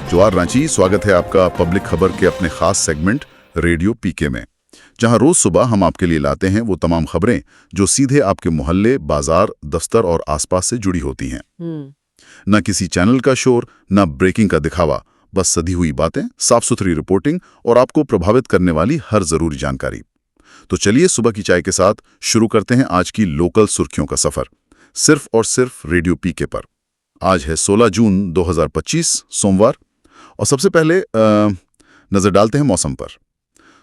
जोहार रांची, स्वागत है आपका पब्लिक खबर के अपने खास सेगमेंट रेडियो पीके में, जहां रोज सुबह हम आपके लिए लाते हैं वो तमाम खबरें जो सीधे आपके मोहल्ले, बाजार, दफ्तर और आसपास से जुड़ी होती हैं। न किसी चैनल का शोर, न ब्रेकिंग का दिखावा, बस सधी हुई बातें, साफ सुथरी रिपोर्टिंग और आपको प्रभावित करने वाली हर जरूरी जानकारी। तो चलिए सुबह की चाय के साथ शुरू करते हैं आज की लोकल सुर्खियों का सफर, सिर्फ और सिर्फ रेडियो पीके पर। आज है 16 जून 2025 सोमवार, और सबसे पहले नजर डालते हैं मौसम पर।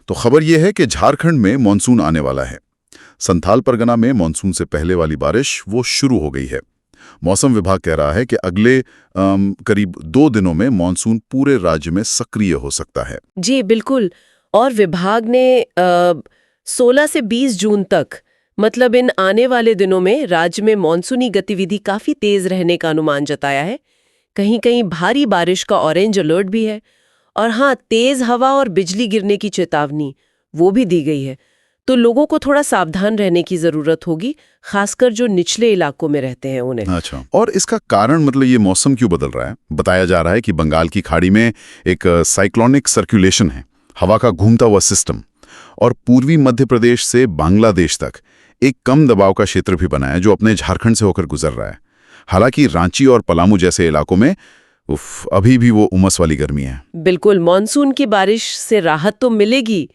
तो खबर यह है कि झारखंड में मानसून आने वाला है। संथाल परगना में मानसून से पहले वाली बारिश वो शुरू हो गई है। मौसम विभाग कह रहा है कि अगले करीब 2 दिनों में मानसून पूरे राज्य में सक्रिय हो सकता है। जी बिल्कुल, और विभाग ने 16 से 20 जून तक, मतलब इन आने वाले दिनों में राज्य में मानसूनी गतिविधि काफी तेज रहने का अनुमान जताया है। कहीं कहीं भारी बारिश का ऑरेंज अलर्ट भी है, और हाँ, तेज हवा और बिजली गिरने की चेतावनी वो भी दी गई है। तो लोगों को थोड़ा सावधान रहने की जरूरत होगी, खासकर जो निचले इलाकों में रहते हैं उन्हें। अच्छा, और इसका कारण मतलब ये मौसम क्यों बदल रहा है? बताया जा रहा है कि बंगाल की खाड़ी में एक साइक्लोनिक सर्कुलेशन है, हवा का घूमता हुआ सिस्टम, और पूर्वी मध्य प्रदेश से बांग्लादेश तक एक कम दबाव का क्षेत्र भी बना है जो अपने झारखंड से होकर गुजर रहा है। हालांकि रांची और पलामू जैसे इलाकों में अभी भी वो उमस वाली गर्मी है। बिल्कुल, मानसून की बारिश से राहत तो मिलेगी,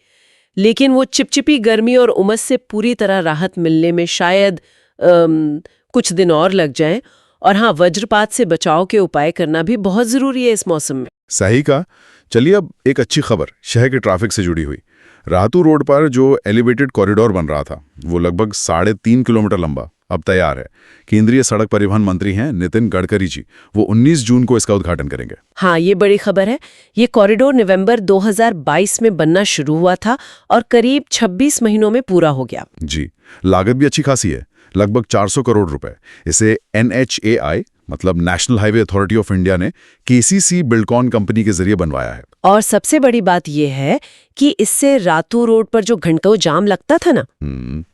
लेकिन वो चिपचिपी गर्मी और उमस से पूरी तरह राहत मिलने में शायद कुछ दिन और लग जाएं। और हाँ, वज्रपात से बचाव के उपाय करना भी बहुत जरूरी है इस मौसम में। सही कहा। चलिए अब एक अच्छी खबर शहर के ट्रैफिक से जुड़ी हुई। रातू रोड पर जो एलिवेटेड कॉरिडोर बन रहा था वो लगभग 3.5 किलोमीटर लंबा अब तैयार है। केंद्रीय सड़क परिवहन मंत्री हैं नितिन गडकरी जी, वो 19 जून को इसका उद्घाटन करेंगे। हाँ, ये बड़ी खबर है। ये कॉरिडोर नवंबर 2022 में बनना शुरू हुआ था और करीब 26 महीनों में पूरा हो गया। जी, लागत भी अच्छी खासी है, लगभग 400 करोड़ रुपए। इसे NHAI मतलब national highway authority of India ने KCC बिल्डकॉन कंपनी के जरिए बनवाया है। और सबसे बड़ी बात यह है कि इससे रातू रोड पर जो घंटों जाम लगता था ना,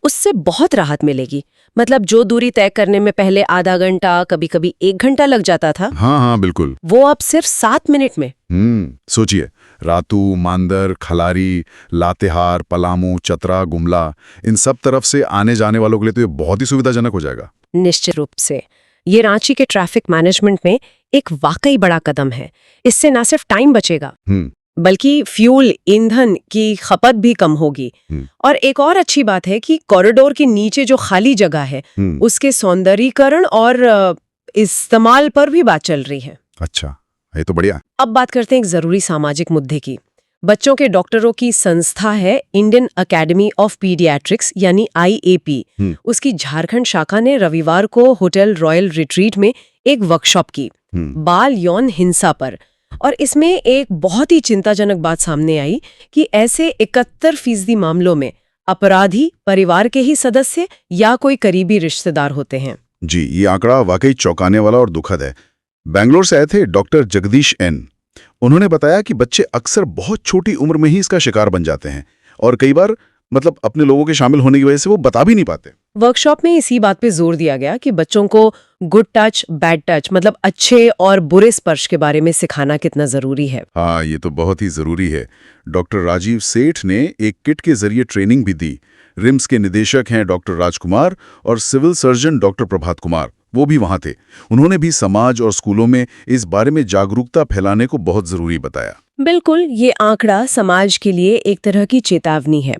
उससे बहुत राहत मिलेगी। मतलब जो दूरी तय करने में पहले आधा घंटा, कभी कभी 1 घंटा लग जाता था, हाँ बिल्कुल, वो अब सिर्फ 7 मिनट में। सोचिए, रातू, मांदर, खलारी, लातेहार, पलामू, चतरा, गुमला, इन सब तरफ से आने जाने वालों के लिए तो ये बहुत ही सुविधाजनक हो जाएगा। निश्चित रूप से ये रांची के ट्रैफिक मैनेजमेंट में एक वाकई बड़ा कदम है। इससे न सिर्फ टाइम बचेगा, बल्कि फ्यूल, ईंधन की खपत भी कम होगी। और एक और अच्छी बात है कि कॉरिडोर के नीचे जो खाली जगह है उसके सौंदर्यीकरण और इस्तेमाल पर भी बात चल रही है। अच्छा, ये तो बढ़िया। अब बात करते हैं एक जरूरी सामाजिक मुद्दे की। बच्चों के डॉक्टरों की संस्था है इंडियन एकेडमी ऑफ पीडियाट्रिक्स यानी IAP। उसकी झारखंड शाखा ने रविवार को होटल रॉयल रिट्रीट में एक वर्कशॉप की बाल यौन हिंसा पर। और इसमें एक बहुत ही चिंताजनक बात सामने आई कि ऐसे 71% मामलों में अपराधी परिवार के ही सदस्य या कोई करीबी रिश्तेदार होते हैं। जी, ये आंकड़ा वाकई चौंकाने वाला और दुखद है। बेंगलोर से आए थे डॉक्टर जगदीश N। उन्होंने बताया कि बच्चे अक्सर बहुत छोटी उम्र में ही इसका शिकार बन जाते हैं, और कई बार मतलब अपने लोगों के शामिल होने की वजह से वो बता भी नहीं पाते। वर्कशॉप में इसी बात पे जोर दिया गया कि बच्चों को गुड टच, बैड टच, मतलब अच्छे और बुरे स्पर्श के बारे में सिखाना कितना जरूरी है। हाँ, ये तो बहुत ही जरूरी है। डॉक्टर राजीव सेठ ने एक किट के जरिए ट्रेनिंग भी दी। रिम्स के निदेशक हैं डॉक्टर राजकुमार, और civil surgeon doctor Prabhat Kumar, वो भी वहां थे। उन्होंने भी समाज और स्कूलों में इस बारे में जागरूकता फैलाने को बहुत जरूरी बताया। बिल्कुल, ये आंकड़ा समाज के लिए एक तरह की चेतावनी है।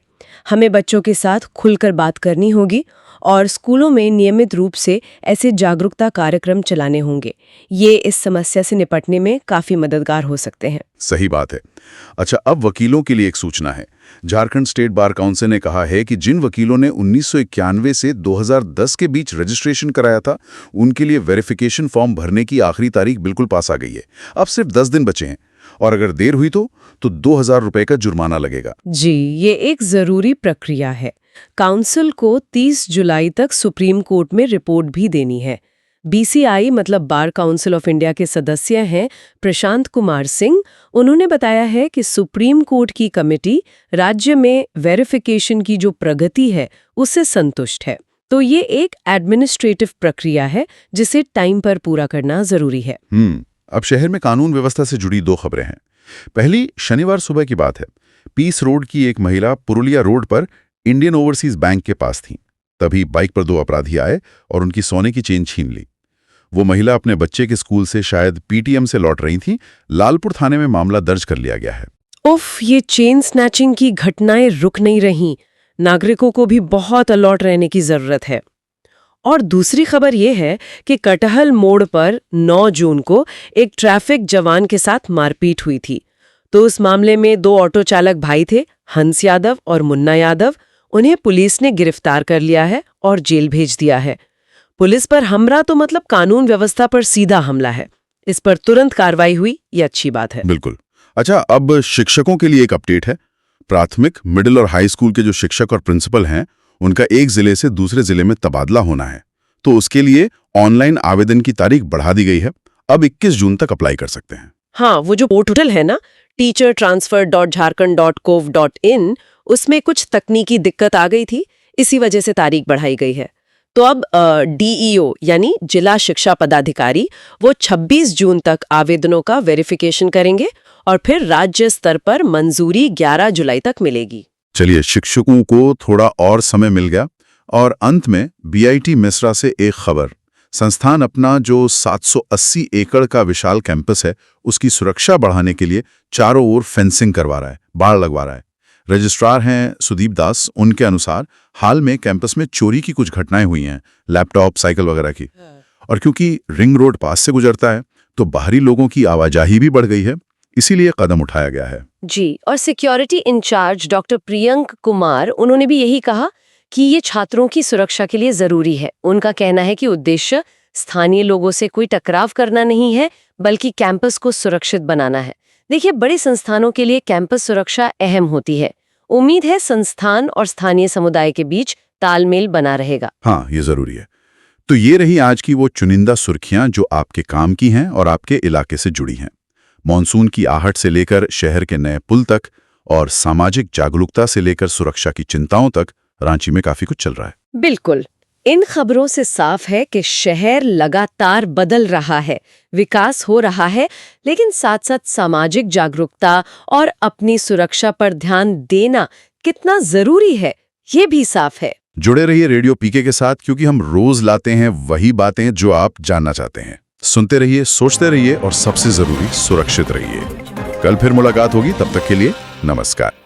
हमें बच्चों के साथ खुलकर बात करनी होगी और स्कूलों में नियमित रूप से ऐसे जागरूकता कार्यक्रम चलाने होंगे। ये इस समस्या से निपटने में काफी मददगार हो सकते हैं। सही बात है। अच्छा, अब वकीलों के लिए एक सूचना है। झारखंड स्टेट बार काउंसिल ने कहा है कि जिन वकीलों ने 1991 से 2010 के बीच रजिस्ट्रेशन कराया था, उनके लिए वेरिफिकेशन फॉर्म भरने की आखिरी तारीख बिल्कुल पास आ गई है। अब सिर्फ 10 दिन बचे हैं, और अगर देर हुई तो 2,000 रुपए का जुर्माना लगेगा। जी, ये एक जरूरी प्रक्रिया है। काउंसिल को 30 जुलाई तक सुप्रीम कोर्ट में रिपोर्ट भी देनी है। BCI मतलब बार काउंसिल ऑफ इंडिया के सदस्य हैं प्रशांत कुमार सिंह। उन्होंने बताया है कि सुप्रीम कोर्ट की कमेटी राज्य में वेरिफिकेशन की जो प्रगति है उससे संतुष्ट है। तो ये एक एडमिनिस्ट्रेटिव प्रक्रिया है जिसे टाइम पर पूरा करना जरूरी है। अब शहर में कानून व्यवस्था से जुड़ी 2 खबरें हैं। पहली शनिवार सुबह की बात है। पीस रोड की एक महिला पुरुलिया रोड पर इंडियन ओवरसीज बैंक के पास थी। तभी बाइक पर 2 अपराधी आए और उनकी सोने की चेन छीन ली। वो महिला अपने बच्चे के स्कूल से शायद पीटीएम से लौट रही थी। लालपुर थाने में मामला दर्ज कर लिया गया है। उफ, ये चेन स्नैचिंग की घटनाएं रुक नहीं रहीं। नागरिकों को भी बहुत अलर्ट रहने की जरूरत है। और दूसरी खबर ये है कि कटहल मोड़ पर 9 जून को एक ट्रैफिक जवान के साथ मारपीट हुई थी। तो उस मामले में 2 ऑटो चालक भाई थे, हंस यादव और मुन्ना यादव। उन्हें पुलिस ने गिरफ्तार कर लिया है और जेल भेज दिया है। पुलिस पर हमला तो मतलब कानून व्यवस्था पर सीधा हमला है। इस पर तुरंत कार्रवाई हुई, ये अच्छी बात है। बिल्कुल। अच्छा, अब शिक्षकों के लिए एक अपडेट है। प्राथमिक, मिडिल और हाई स्कूल के जो शिक्षक और प्रिंसिपल हैं, उनका एक जिले से दूसरे जिले में तबादला होना है। तो उसके लिए ऑनलाइन आवेदन की तारीख बढ़ा दी गई है। अब 21 जून तक अप्लाई कर सकते हैं। हाँ, वो जो पोर्टल है ना, teachertransfer.jharkhand.gov.in, उसमें कुछ तकनीकी दिक्कत आ गई थी, इसी वजह से तारीख बढ़ाई गई है। तो अब DEO यानी जिला शिक्षा पदाधिकारी वो 26 जून तक आवेदनों का वेरिफिकेशन करेंगे और फिर राज्य स्तर पर मंजूरी 11 जुलाई तक मिलेगी। चलिए, शिक्षकों को थोड़ा और समय मिल गया। और अंत में BIT मिश्रा से एक खबर। संस्थान अपना जो 780 एकड़ का विशाल कैंपस है, उसकी सुरक्षा बढ़ाने के लिए चारों ओर फेंसिंग करवा रहा है, बाड़ लगवा रहा है। रजिस्ट्रार हैं सुदीप दास। उनके अनुसार हाल में कैंपस में चोरी की कुछ घटनाएं हुई हैं, लैपटॉप, साइकिल वगैरह की। और क्योंकि रिंग रोड पास से गुजरता है, तो बाहरी लोगों की आवाजाही भी बढ़ गई है, इसीलिए कदम उठाया गया है। जी, और security in charge doctor Priyank Kumar, उन्होंने भी यही कहा कि ये छात्रों की सुरक्षा के लिए जरूरी है। उनका कहना है कि उद्देश्य स्थानीय लोगों से कोई टकराव करना नहीं है, बल्कि कैंपस को सुरक्षित बनाना है। देखिए, बड़े संस्थानों के लिए कैंपस सुरक्षा अहम होती है। उम्मीद है संस्थान और स्थानीय समुदाय के बीच तालमेल बना रहेगा। हाँ, ये जरूरी है। तो ये रही आज की वो चुनिंदा सुर्खियां जो आपके काम की हैं और आपके इलाके से जुड़ी हैं। मॉनसून की आहट से लेकर शहर के नए पुल तक और सामाजिक जागरूकता से लेकर सुरक्षा की चिंताओं तक रांची में काफी कुछ चल रहा है। बिल्कुल। इन खबरों से साफ है कि शहर लगातार बदल रहा है, विकास हो रहा है, लेकिन साथ-साथ सामाजिक जागरूकता और अपनी सुरक्षा पर ध्यान देना कितना जरूरी है, ये भी साफ है। जुड़े रहिए रेडियो पीके के साथ, क्योंकि हम रोज लाते हैं वही बातें जो आप जानना चाहते हैं। सुनते रहिए, सोचते रहिए और सबसे जरूरी, सुरक्षित रहिए। कल फिर मुलाकात होगी, तब तक के लिए नमस्कार।